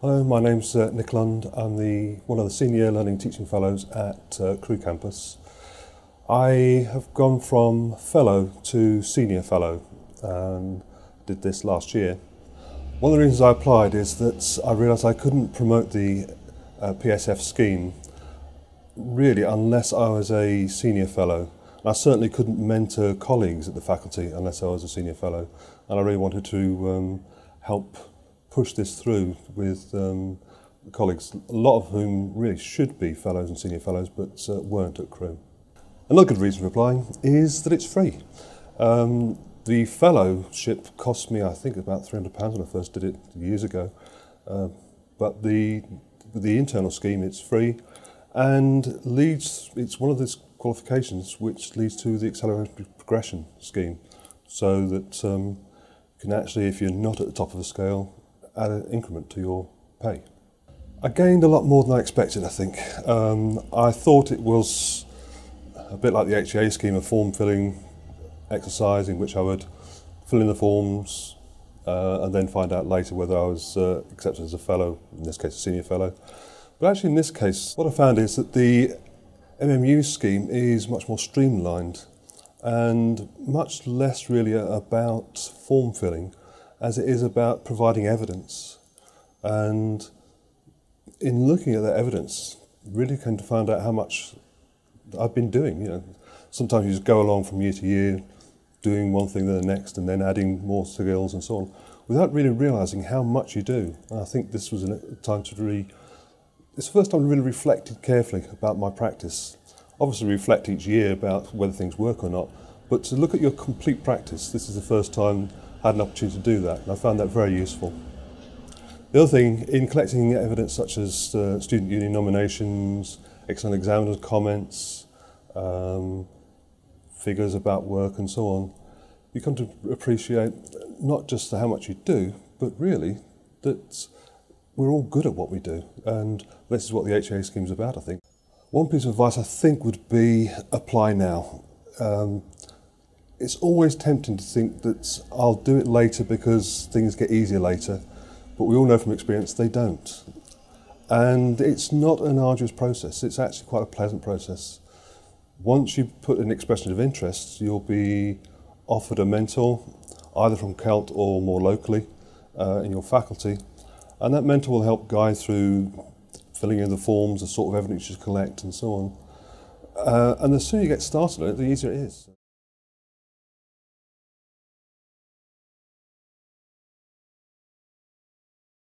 Hello, my name's Nick Lund. I'm one of the Senior Learning Teaching Fellows at Crewe Campus. I have gone from Fellow to Senior Fellow and did this last year. One of the reasons I applied is that I realised I couldn't promote the PSF scheme really unless I was a Senior Fellow. And I certainly couldn't mentor colleagues at the faculty unless I was a Senior Fellow. And I really wanted to help push this through with colleagues, a lot of whom really should be fellows and senior fellows, but weren't at Crewe. Another good reason for applying is that it's free. The fellowship cost me, I think, about £300 when I first did it years ago, but with the internal scheme it's free and it's one of those qualifications which leads to the accelerated progression scheme, so that you can actually, if you're not at the top of the scale, add an increment to your pay. I gained a lot more than I expected, I think. I thought it was a bit like the HEA scheme, a form filling exercise in which I would fill in the forms and then find out later whether I was accepted as a fellow, in this case a senior fellow. But actually in this case, what I found is that the MMU scheme is much more streamlined and much less really about form filling as it is about providing evidence. And in looking at that evidence, really kind of find out how much I've been doing. You know, sometimes you just go along from year to year, doing one thing then the next, and then adding more skills and so on, without really realising how much you do. And I think this was a time to it's the first time I really reflected carefully about my practice. Obviously reflect each year about whether things work or not, but to look at your complete practice, this is the first time I had an opportunity to do that, and I found that very useful. The other thing, in collecting evidence such as student union nominations, external examiners' comments, figures about work and so on, you come to appreciate not just how much you do, but really that we're all good at what we do, and this is what the HEA scheme is about, I think. One piece of advice I think would be apply now. It's always tempting to think that I'll do it later because things get easier later, but we all know from experience they don't. And it's not an arduous process, it's actually quite a pleasant process. Once you put an expression of interest, you'll be offered a mentor, either from CELT or more locally in your faculty, and that mentor will help guide through filling in the forms, the sort of evidence you collect and so on. And the sooner you get started on it, the easier it is.